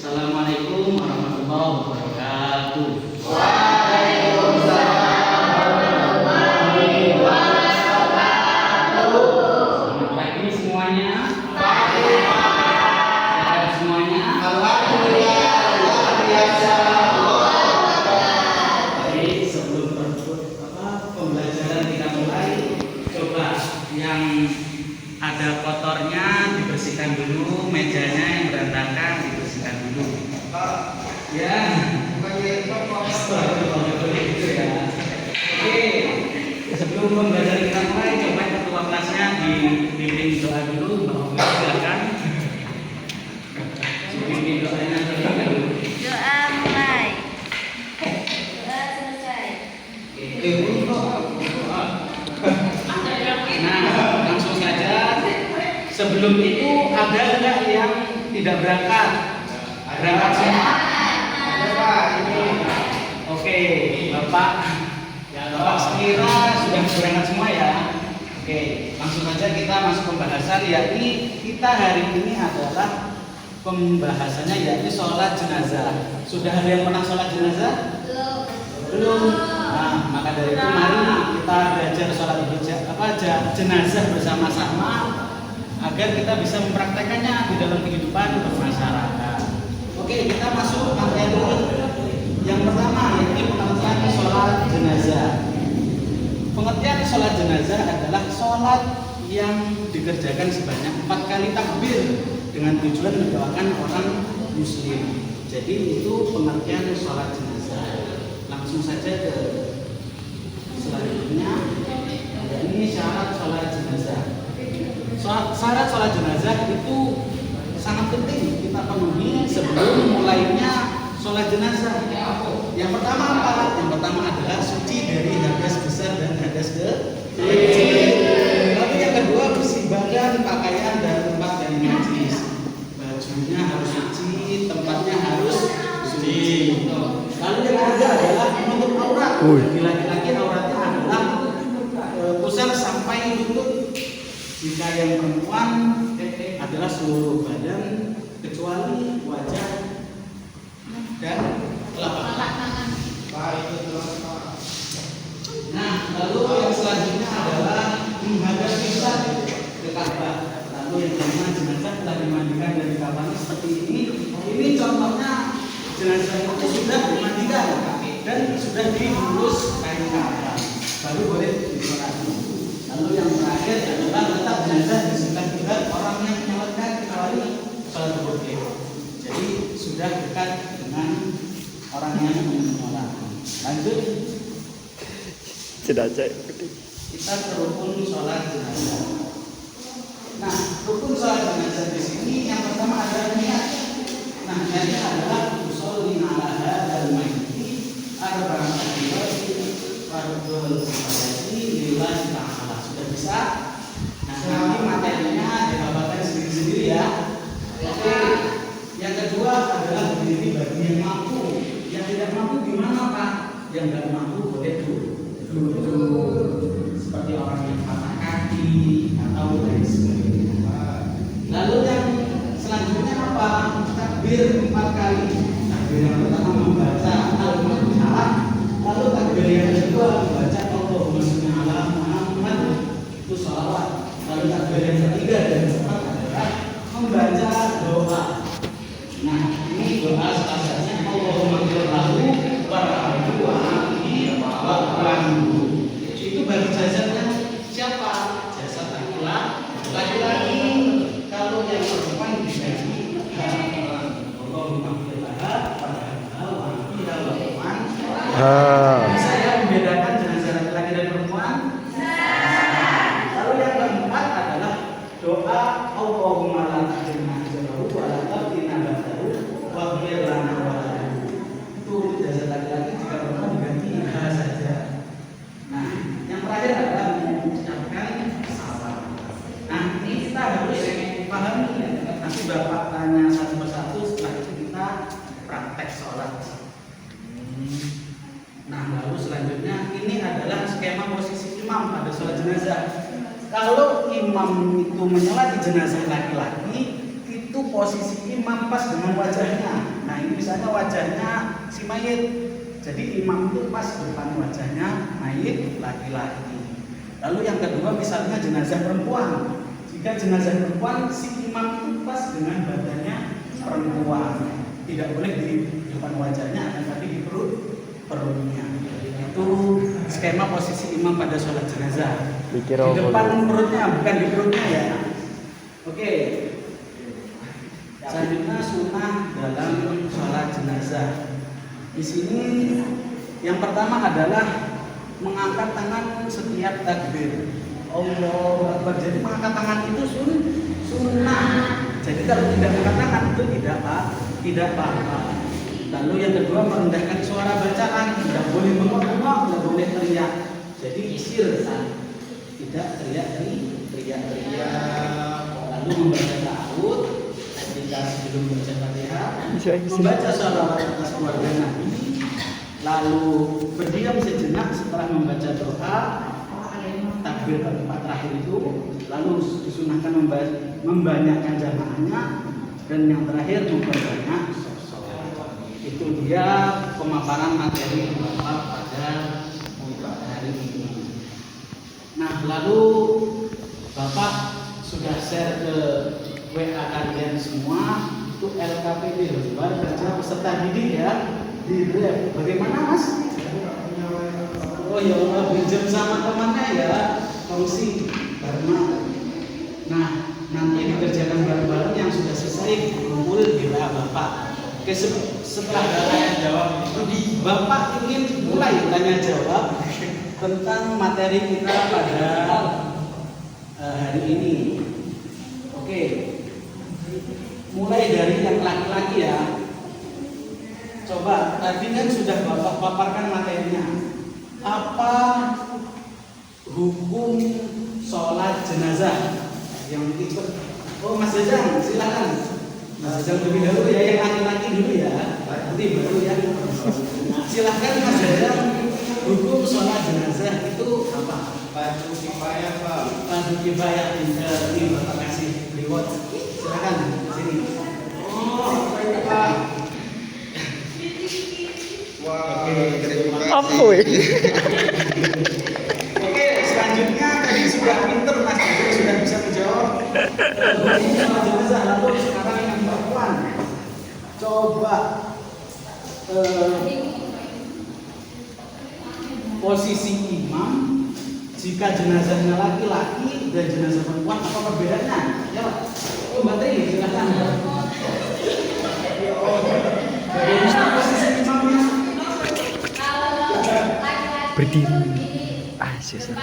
Assalamualaikum warahmatullahi wabarakatuh. Waalaikumsalam warahmatullahi wabarakatuh. Selamat pagi semuanya. Sehat semuanya. Alhamdulillah, luar biasa. Baik, sebelum pembelajaran kita mulai, coba yang ada kotornya dibersihkan dulu, mejanya yang berantakan dibersihkan dulu. Ya. Gitu ya. Oke, sebelum pembelajaran kita mulai, coba ketua kelasnya dibimbing doa dulu. Bapak silakan. Dibimbing doanya terlebih dahulu. Doa mulai. Doa selesai. Nah, langsung saja. Sebelum itu ada nggak yang tidak berangkat? Berangkat semua? Oke, Bapak sekira sudah berangkat semua ya. Oke, langsung saja kita masuk pembahasan, yakni kita hari ini adalah pembahasannya yakni sholat jenazah. Sudah ada yang pernah sholat jenazah? Belum. Nah, maka dari itu mari kita belajar sholat jenazah bersama-sama agar kita bisa mempraktekannya di dalam kehidupan bermasyarakat. Oke, kita masuk materi yang pertama, yaitu pengertian sholat jenazah. Pengertian sholat jenazah adalah sholat yang dikerjakan sebanyak 4 kali takbir dengan tujuan mendoakan orang muslim. Jadi itu pengertian sholat jenazah. Langsung saja ke selanjutnya. Ini syarat sholat jenazah. Syarat sholat jenazah itu sangat penting kita penuhi sebelum mulainya sholat jenazah. Yang pertama apa? Yang pertama adalah suci dari hadas besar dan hadas kecil. Lalu yang kedua bersih badan, pakaian dan tempat dari najis. Bajunya harus suci, tempatnya harus suci. Lalu yang ketiga adalah menutup aurat. Bagi laki-laki auratnya adalah pusar sampai lutut. Jika yang perempuan adalah seluruh badan kecuali wajah dan telapak tangan. Nah, lalu yang selanjutnya adalah menghadap kiblat ke Ka'bah. Lalu yang kelima, jenazah telah dimandikan dari kafannya seperti ini. Ini contohnya jenazah itu sudah dimandikan dan sudah dibungkus kain kafan. Baru boleh disolati. Lalu yang terakhir adalah letak jenazah di sebelah kiblat orang yang menyolatkan kecuali sholat berjamaah. Jadi sudah dekat dengan orang yang menyolatkan. Lanjut. Tidak cek. Kita ke rukun sholat jenazah. Nah, rukun sholat jenazah di sini yang pertama adalah niat. Nah, niatnya adalah usolli ala dan mayyiti arba'an takbiratin fardhu kifayati lillahi ta'ala. Sudah bisa? Nah, nanti materinya dihafalkan sendiri-sendiri ya. Oke. Yang kedua adalah berdiri bagi yang mampu. Yang tidak mampu gimana Pak? Yang tidak mampu boleh duduk seperti orang yang patah kaki atau lain sebagainya. Lalu yang selanjutnya apa? Takbir 4 kali. Takbir yang pertama membaca Al-Fatihah, lalu takbir yang kedua membaca Allahumma sholli ala Muhammad, itu sholawat. Lalu takbir yang ketiga dan keempat adalah membaca doa. Nah, ini doa salah Allahumma ghfir lahu warhamhu wa'afihi wa'fu. Itu bagi jasadnya siapa? Jasad laki-laki. Kalau yang perempuan dibagi Allahumma ghfir laha warhamha wa'afiha wa'fu. Saya membedakan jenazah laki-laki dan perempuan. Lalu yang keempat adalah doa Allahumma la tahrimna ajrahu wa la taftina ba'dahu waghfir lana wa lahu. Itu jasad laki-laki, jika perempuan diganti ha saja. Nah, yang terakhir adalah mengucapkan salam. Nah, ini kita harus pahami ya. Nanti Bapak tanya satu persatu, setelah itu kita praktek sholat. Nah, lalu selanjutnya ini adalah skema posisi imam pada sholat jenazah. Kalau imam itu menyolati jenazah laki-laki, itu posisi imam pas dengan wajahnya. Nah ini misalnya wajahnya si mayit, jadi imam itu pas depan wajahnya mayit laki-laki. Lalu yang kedua misalnya jenazah perempuan. Jika jenazah perempuan, si imam itu pas dengan badannya perempuan. Tidak boleh di depan wajahnya, akan tapi di perutnya. Itu skema posisi imam pada sholat jenazah. Di depan perutnya, bukan di perutnya ya. Oke. Selanjutnya sunnah dalam sholat jenazah. Di sini yang pertama adalah mengangkat tangan setiap takbir. Allahu Akbar. Jadi mengangkat tangan itu sunnah. Jadi kalau tidak angkat tangan itu tidak apa-apa. Lalu yang kedua merendahkan suara bacaan, tidak boleh mengomong, tidak boleh teriak. Jadi isir, tidak teriak. Lalu membaca ta'awud ketika sebelum membaca Fatihah, membaca shalawat atas keluarga Nabi, lalu berdiam sejenak setelah membaca doa takbir keempat terakhir itu, lalu disunahkan membanyakkan jamaahnya, dan yang terakhir memperbanyak sholat. Itu dia pemaparan materi Bapak pada hari ini. Nah, lalu Bapak sudah share ke WA kalian semua itu LKPD, lembar kerja peserta didik ya, di drive. Bagaimana Mas? Oh ya Allah, pinjam sama temannya ya, kongsi karena nah nanti dikerjakan bareng-bareng, yang sudah selesai kumpul di WA Bapak. Oke, setelah tanya jawab itu Bapak ingin mulai tanya jawab tentang materi kita pada hari ini. Oke, mulai dari yang laki-laki ya. Coba tadi kan sudah Bapak paparkan materinya. Apa hukum sholat jenazah yang ikut? Oh Mas Jajang, silakan. Mas Jajang lebih dahulu ya, yang laki-laki dulu ya. Nanti baru ya. Silakan Mas Jajang, hukum sholat jenazah itu apa? Fardu kifayah, Pak. Fardu kifayah. Ini Bapak kasih reward. Silakan sini. Oh, baik Pak. Wah, Oke, terima kasih. Apa ya? Oke, selanjutnya tadi sudah pinter Mas, jadi sudah bisa menjawab. Jenazah, lalu sekarang yang perempuan. Coba posisi imam jika jenazahnya laki-laki dan jenazah perempuan, apa perbedaannya? Ya, oh Mbak Tri, silakan. Bagaimana posisi imamnya? Berdiri. Ah, susah.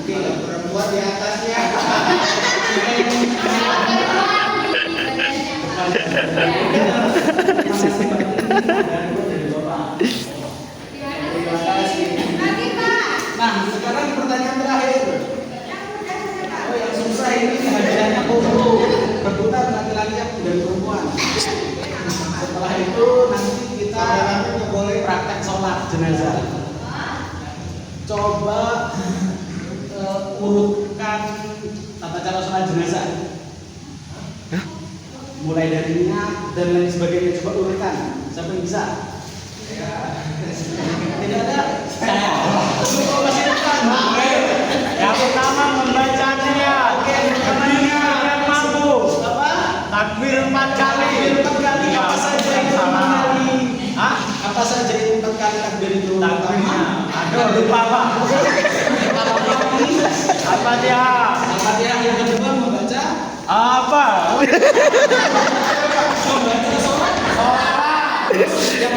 Kalau perempuan di atasnya. Nah, sekarang pertanyaan terakhir. Oh, yang susah ini hadiahnya kumpul. Rebutan laki-laki dan perempuan. Setelah itu nanti kita boleh praktek sholat jenazah. Coba urutkan tata cara sholat jenazah. Mulai dari niat dan lain sebagainya, coba urutkan. Siapa yang bisa? Tidak ada. Masih depan. Yang pertama membaca niat, yang mampu. Apa? Takbir 4 kali. Takbir 4 kali. Apa saja itu 4 kali? Hah? Apa saja itu 4 kali takbir itu? Takbirnya. Aduh, lupa Pak. Apa dia? Al-Fatihah, yang kedua membaca Apa? membaca sholat. Yang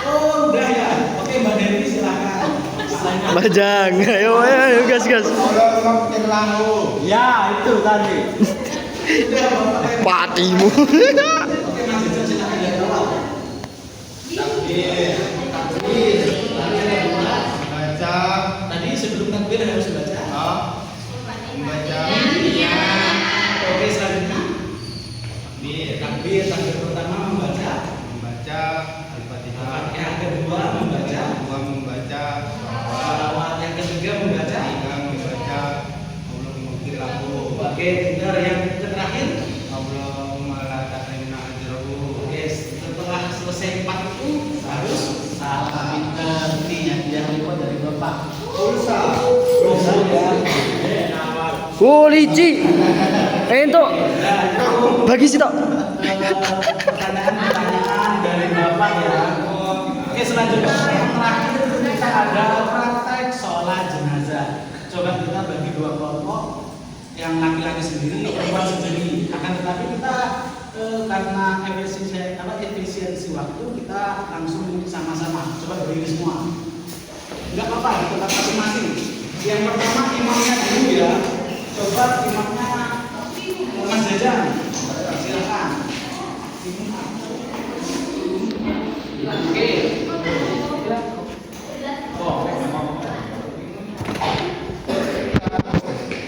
oh udah ya. Oke Mbak Dewi silakan. Bajang. Ayo gas. Kalau terlalu. Ya, itu tadi. Udah Bapak. Patimu. Oke Mas Jajan silakan dijawab. Takbir. Takbir. Tadi ada dua. Baca. Tadi sebelum takbir harus baca. Membaca. Oke selanjutnya. Takbir. Takbir pertama membaca. Membaca Al-Fatihah. Yang kedua membaca Pulsa. Oh, lici. Entuk. Bagi sih tok. Pertanyaan dari Bapak ya. Oke, selanjutnya yang terakhir kita ada praktek sholat jenazah. Coba kita bagi dua kelompok, yang laki-laki sendiri, perempuan sendiri. Akan tetapi kita karena efisiensi waktu, kita langsung sama-sama. Coba berdiri semua. Enggak apa-apa, kita masing-masing. Yang pertama imamnya dulu ya. Coba imamnya Mas Jajan. Silakan. Oke. Oh,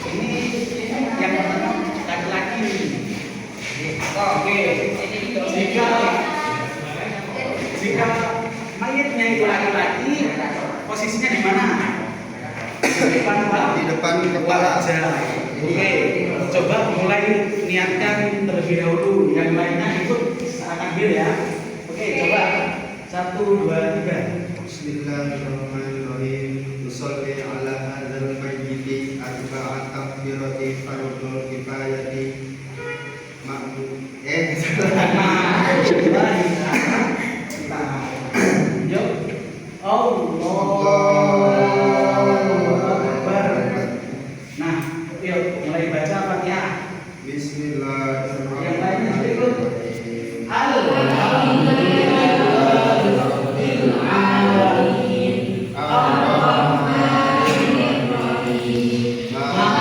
ini yang pertama laki-laki. Oke. Jika mayatnya itu laki-laki, posisinya di mana? Di depan Pak? Di depan kepala. Oke. Coba mulai niatkan terlebih dahulu. Yang lainnya ikut secara takbir ya. Oke, coba 1, 2, 3. Bismillahirrahmanirrahim. Usolli ala hadzal mayyiti arba'at takbirati fardhu kifayati ma'mum. Yuk. Allahu Akbar. Nah, yuk mulai baca Fatihah. Yang lainnya ikut.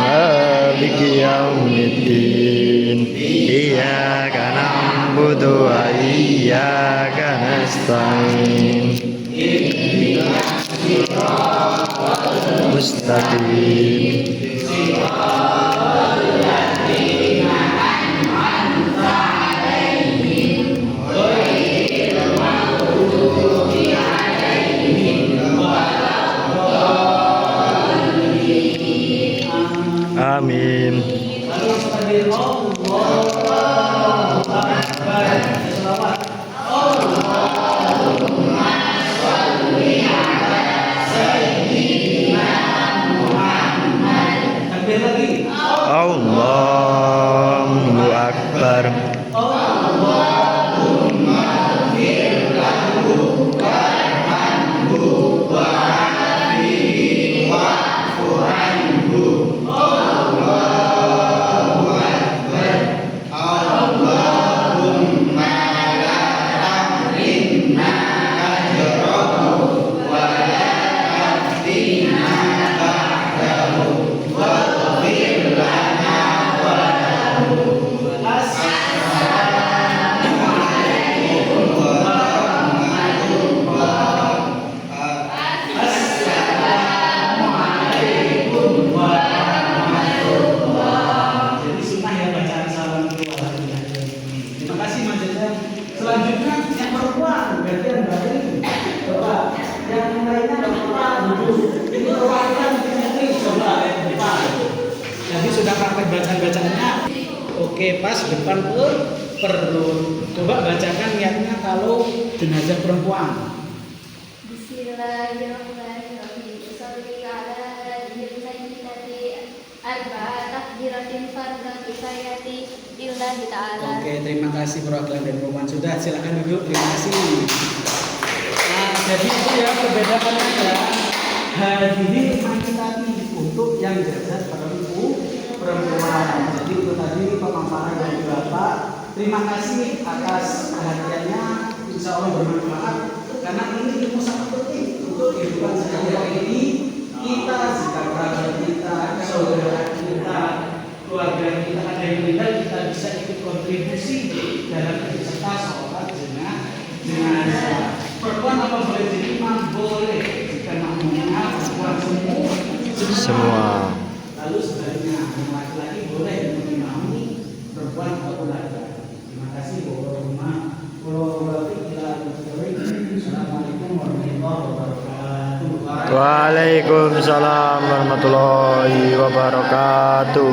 Maliki yaumiddin. Iyyaka na'budu wa iyyaka nasta'in. Mustaqim. Amin. Lalu sekali Allahu Akbar. Selawat. Allahumma sholli ala sayyidina Muhammad. Takbir lagi. Allahu Akbar. Allahumma fir lahu warhamhu wa'afihi wa'fu anhu. Selanjutnya yang perempuan bagian balik. Coba yang lainnya perempuan duduk. Ini perwakilan ini coba depan. Jadi sudah praktek bacaan-bacaannya. Oke, pas depan ke perut. Coba bacakan niatnya kalau jenazah perempuan. Bismillahirrahmanirrahim. Sholli ala hadzal mayyiti arba'at takbiratin fardhu kifayati lillahi ta'ala. Oke, terima kasih perwakilan dan perempuan sudah. Silakan duduk. Terima kasih. Nah, jadi itu ya perbedaannya ya. Hadirin tadi untuk yang jenazah perempuan. Jadi itu tadi pemaparan dari Bapak. Terima kasih atas perhatiannya. Insya Allah bermanfaat. Karena ini ilmu sangat penting untuk kehidupan sehari-hari ini. Kita, jika kerabat kita, saudara kita, keluarga kita ada yang meninggal, kita bisa ikut kontribusi dalam peserta sholat jenazah. Perempuan apa boleh jadi imam? Boleh. Jika makmumnya perempuan semua. Lalu sebaliknya yang laki-laki boleh mengimami perempuan ataupun laki-laki. Terima kasih Assalamualaikum warahmatullahi wabarakatuh. Waalaikumsalam warahmatullahi wabarakatuh.